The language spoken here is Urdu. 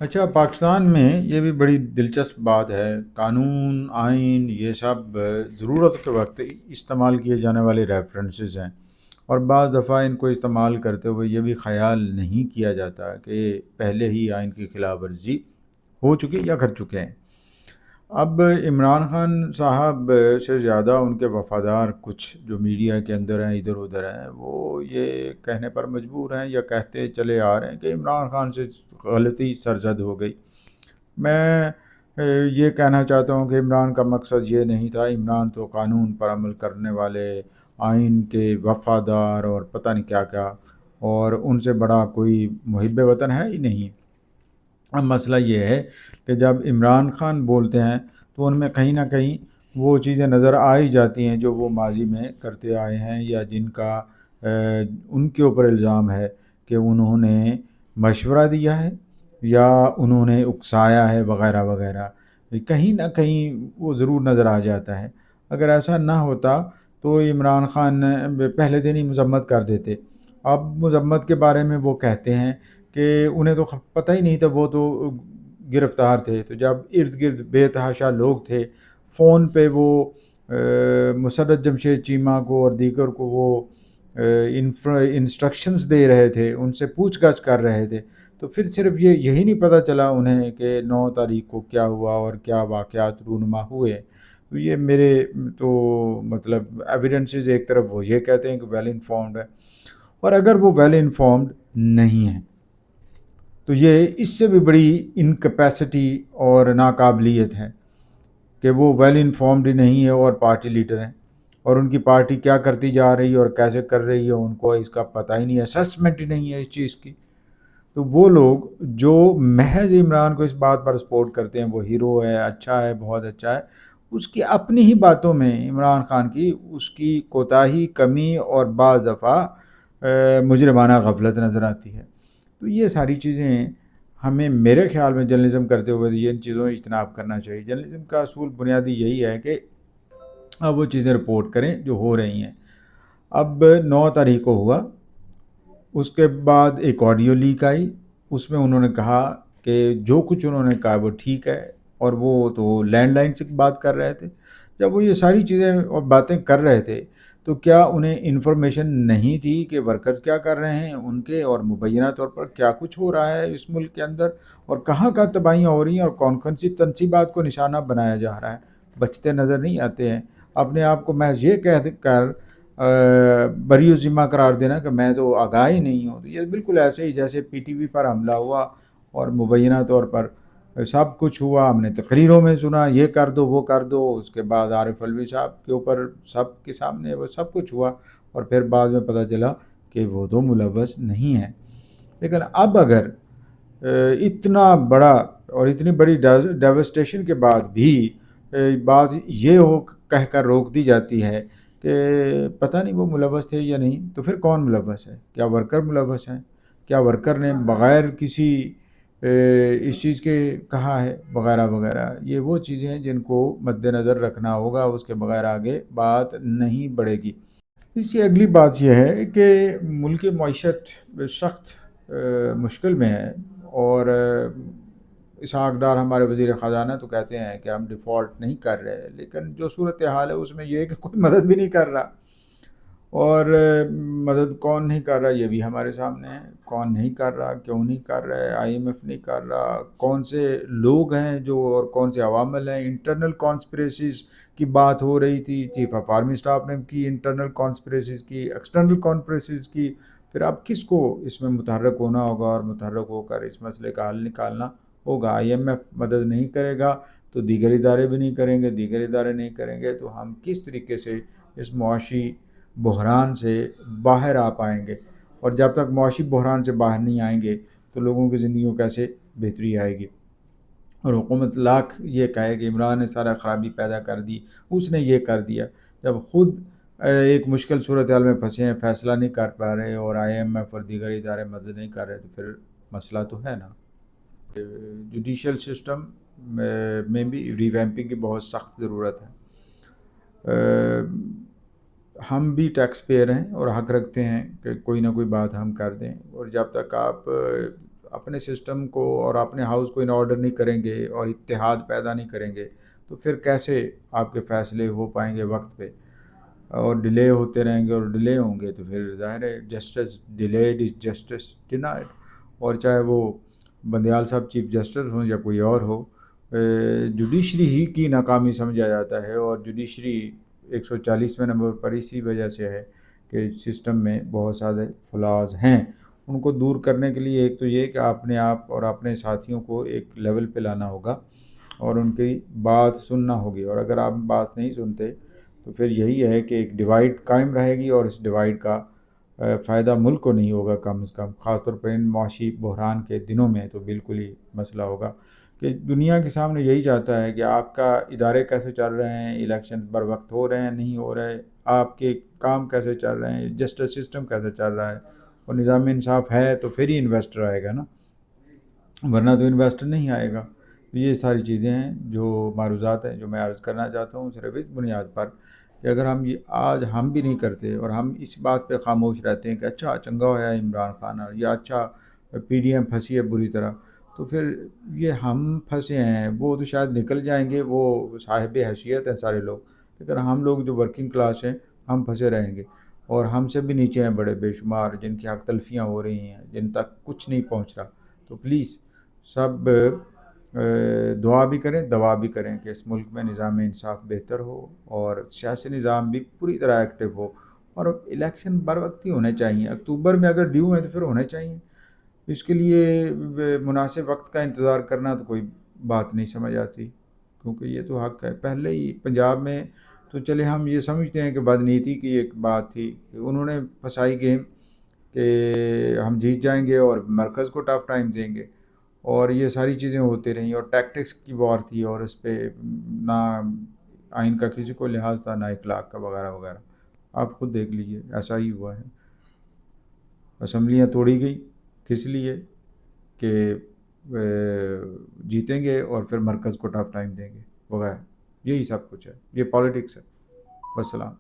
اچھا، پاکستان میں یہ بھی بڑی دلچسپ بات ہے، قانون آئین یہ سب ضرورت کے وقت استعمال کیے جانے والے ریفرنسز ہیں، اور بعض دفعہ ان کو استعمال کرتے ہوئے یہ بھی خیال نہیں کیا جاتا کہ پہلے ہی آئین کی خلاف ورزی ہو چکی یا کر چکے ہیں۔ اب عمران خان صاحب سے زیادہ ان کے وفادار کچھ جو میڈیا کے اندر ہیں، ادھر ادھر ہیں، وہ یہ کہنے پر مجبور ہیں یا کہتے چلے آ رہے ہیں کہ عمران خان سے غلطی سرزد ہو گئی۔ میں یہ کہنا چاہتا ہوں کہ عمران کا مقصد یہ نہیں تھا، عمران تو قانون پر عمل کرنے والے، آئین کے وفادار اور پتہ نہیں کیا کیا، اور ان سے بڑا کوئی محب وطن ہے ہی نہیں۔ اب مسئلہ یہ ہے کہ جب عمران خان بولتے ہیں تو ان میں کہیں نہ کہیں وہ چیزیں نظر آ ہی جاتی ہیں جو وہ ماضی میں کرتے آئے ہیں، یا جن کا ان کے اوپر الزام ہے کہ انہوں نے مشورہ دیا ہے یا انہوں نے اکسایا ہے وغیرہ وغیرہ، کہیں نہ کہیں وہ ضرور نظر آ جاتا ہے۔ اگر ایسا نہ ہوتا تو عمران خان پہلے دن ہی مذمت کر دیتے۔ اب مذمت کے بارے میں وہ کہتے ہیں کہ انہیں تو پتہ ہی نہیں تھا، وہ تو گرفتار تھے، تو جب ارد گرد بے تحاشا لوگ تھے، فون پہ وہ مسرت جمشید چیمہ کو اور دیگر کو وہ انسٹرکشنز دے رہے تھے، ان سے پوچھ گچھ کر رہے تھے، تو پھر صرف یہی نہیں پتہ چلا انہیں کہ 9 تاریخ کو کیا ہوا اور کیا واقعات رونما ہوئے۔ تو یہ میرے تو مطلب ایویڈنسز ایک طرف وہ یہ کہتے ہیں کہ ویل انفارمڈ ہے، اور اگر وہ ویل انفارمڈ نہیں ہے تو یہ اس سے بھی بڑی انکیپیسٹی اور ناقابلیت ہے کہ وہ ویل انفارمڈ ہی نہیں ہے اور پارٹی لیڈر ہیں، اور ان کی پارٹی کیا کرتی جا رہی ہے اور کیسے کر رہی ہے ان کو اس کا پتہ ہی نہیں ہے، اسسمنٹ ہی نہیں ہے اس چیز کی۔ تو وہ لوگ جو محض عمران کو اس بات پر سپورٹ کرتے ہیں وہ ہیرو ہے، اچھا ہے، بہت اچھا ہے، اس کی اپنی ہی باتوں میں عمران خان کی اس کی کوتاہی، کمی اور بعض دفعہ مجرمانہ غفلت نظر آتی ہے۔ تو یہ ساری چیزیں ہمیں میرے خیال میں جرنلزم کرتے ہوئے یہ ان چیزوں میں اجتناب کرنا چاہیے۔ جرنلزم کا اصول بنیادی یہی ہے کہ اب وہ چیزیں رپورٹ کریں جو ہو رہی ہیں۔ اب 9 تاریخ کو ہوا، اس کے بعد ایک آڈیو لیک آئی، اس میں انہوں نے کہا کہ جو کچھ انہوں نے کہا وہ ٹھیک ہے، اور وہ تو لینڈ لائن سے بات کر رہے تھے۔ جب وہ یہ ساری چیزیں اور باتیں کر رہے تھے تو کیا انہیں انفارمیشن نہیں تھی کہ ورکرز کیا کر رہے ہیں ان کے، اور مبینہ طور پر کیا کچھ ہو رہا ہے اس ملک کے اندر، اور کہاں کہاں تباہیاں ہو رہی ہیں اور کون کون سی تنصیبات کو نشانہ بنایا جا رہا ہے؟ بچتے نظر نہیں آتے ہیں۔ اپنے آپ کو محض یہ کہہ کر بری ذمہ قرار دینا کہ میں تو آگاہ ہی نہیں ہوں، تو یہ بالکل ایسے ہی جیسے پی ٹی وی پر حملہ ہوا اور مبینہ طور پر سب کچھ ہوا، ہم نے تقریروں میں سنا یہ کر دو وہ کر دو، اس کے بعد عارف علوی صاحب کے اوپر سب کے سامنے وہ سب کچھ ہوا، اور پھر بعد میں پتہ چلا کہ وہ تو ملوث نہیں ہے۔ لیکن اب اگر اتنا بڑا اور اتنی بڑی ڈیوسٹیشن کے بعد بھی بات یہ ہو کہہ کر روک دی جاتی ہے کہ پتہ نہیں وہ ملوث تھے یا نہیں، تو پھر کون ملوث ہے؟ کیا ورکر ملوث ہیں؟ کیا ورکر نے بغیر کسی اس چیز کے کہا ہے وغیرہ وغیرہ؟ یہ وہ چیزیں ہیں جن کو مد نظر رکھنا ہوگا، اس کے بغیر آگے بات نہیں بڑھے گی۔ اس کی اگلی بات یہ ہے کہ ملک معیشت سخت مشکل میں ہے، اور اسحاق ڈار ہمارے وزیر خزانہ تو کہتے ہیں کہ ہم ڈیفالٹ نہیں کر رہے، لیکن جو صورتحال ہے اس میں یہ ہے کہ کوئی مدد بھی نہیں کر رہا، اور مدد کون نہیں کر رہا یہ بھی ہمارے سامنے ہے۔ کون نہیں کر رہا، کیوں نہیں کر رہا ہے؟ آئی ایم ایف نہیں کر رہا، کون سے لوگ ہیں جو، اور کون سے عوامل ہیں؟ انٹرنل کانسپریسیز کی بات ہو رہی تھی، چیف آف آرمی اسٹاف نے کی انٹرنل کانسپریسیز کی، ایکسٹرنل کانسپریسیز کی، پھر اب کس کو اس میں متحرک ہونا ہوگا اور متحرک ہو کر اس مسئلے کا حل نکالنا ہوگا؟ آئی ایم ایف مدد نہیں کرے گا تو دیگر ادارے بھی نہیں کریں گے، دیگر ادارے نہیں کریں گے تو ہم کس طریقے سے اس معاشی بحران سے باہر آ پائیں گے؟ اور جب تک معاشی بحران سے باہر نہیں آئیں گے تو لوگوں کی زندگیوں کیسے بہتری آئے گی؟ اور حکومت لاکھ یہ کہے کہ عمران نے سارا خرابی پیدا کر دی، اس نے یہ کر دیا، جب خود ایک مشکل صورتحال میں پھنسے ہیں، فیصلہ نہیں کر پا رہے، اور آئی ایم ایف اور دیگر ادارے مدد نہیں کر رہے، تو پھر مسئلہ تو ہے نا۔ جوڈیشل سسٹم میں بھی ریویمپنگ کی بہت سخت ضرورت ہے۔ ہم بھی ٹیکس پیئر ہیں اور حق رکھتے ہیں کہ کوئی نہ کوئی بات ہم کر دیں، اور جب تک آپ اپنے سسٹم کو اور اپنے ہاؤس کو ان آرڈر نہیں کریں گے اور اتحاد پیدا نہیں کریں گے تو پھر کیسے آپ کے فیصلے ہو پائیں گے وقت پہ؟ اور ڈیلے ہوتے رہیں گے اور ڈیلے ہوں گے تو پھر ظاہر ہے justice delayed is justice denied. اور چاہے وہ بندیال صاحب چیف جسٹس ہوں یا کوئی اور ہو، جوڈیشری ہی کی ناکامی سمجھا جاتا ہے، اور جوڈیشری 140ویں نمبر پر اسی وجہ سے ہے کہ سسٹم میں بہت سارے فلاز ہیں. ان کو دور کرنے کے لیے ایک تو یہ کہ اپنے آپ اور اپنے ساتھیوں کو ایک لیول پہ لانا ہوگا اور ان کی بات سننا ہوگی، اور اگر آپ بات نہیں سنتے تو پھر یہی ہے کہ ایک ڈیوائڈ قائم رہے گی، اور اس ڈیوائڈ کا فائدہ ملک کو نہیں ہوگا کم از کم، خاص طور پر ان معاشی بحران کے دنوں میں تو بالکل ہی مسئلہ ہوگا کہ دنیا کے سامنے یہی چاہتا ہے کہ آپ کا ادارے کیسے چل رہے ہیں، الیکشن بر وقت ہو رہے ہیں نہیں ہو رہے، آپ کے کام کیسے چل رہے ہیں، جسٹس سسٹم کیسے چل رہا ہے، اور نظام انصاف ہے تو پھر ہی انویسٹر آئے گا نا، ورنہ تو انویسٹر نہیں آئے گا. یہ ساری چیزیں ہیں جو معروضات ہیں جو میں عرض کرنا چاہتا ہوں، صرف اس بنیاد پر کہ اگر ہم یہ آج ہم بھی نہیں کرتے اور ہم اس بات پہ خاموش رہتے ہیں کہ اچھا چنگا ہوا ہے عمران خان اور یا اچھا پی ڈی ایم پھنسی ہے بری طرح، تو پھر یہ ہم پھنسے ہیں، وہ تو شاید نکل جائیں گے، وہ صاحب حیثیت ہیں سارے لوگ، لیکن ہم لوگ جو ورکنگ کلاس ہیں ہم پھنسے رہیں گے. اور ہم سے بھی نیچے ہیں بڑے بے شمار جن کی حق تلفیاں ہو رہی ہیں، جن تک کچھ نہیں پہنچ رہا. تو پلیز سب دعا بھی کریں دوا بھی کریں کہ اس ملک میں نظام انصاف بہتر ہو اور سیاسی نظام بھی پوری طرح ایکٹیو ہو، اور الیکشن بر وقت ہی ہونے چاہیے. اکتوبر میں اگر ڈیو ہیں تو پھر ہونے چاہیے. اس کے لیے مناسب وقت کا انتظار کرنا تو کوئی بات نہیں سمجھ آتی، کیونکہ یہ تو حق ہے. پہلے ہی پنجاب میں تو چلے ہم یہ سمجھتے ہیں کہ بدنیتی کی ایک بات تھی کہ انہوں نے پھنسائی گیم کہ ہم جیت جائیں گے اور مرکز کو ٹف ٹائم دیں گے، اور یہ ساری چیزیں ہوتی رہیں، اور ٹیکٹکس کی وار تھی، اور اس پہ نہ آئین کا کسی کو لحاظ تھا نہ اخلاق کا وغیرہ وغیرہ. آپ خود دیکھ لیجئے ایسا ہی ہوا ہے. اسمبلیاں توڑی گئی کس لیے؟ کہ جیتیں گے اور پھر مرکز کو ٹف ٹائم دیں گے وغیرہ. یہی سب کچھ ہے، یہ پالیٹکس ہے. والسلام.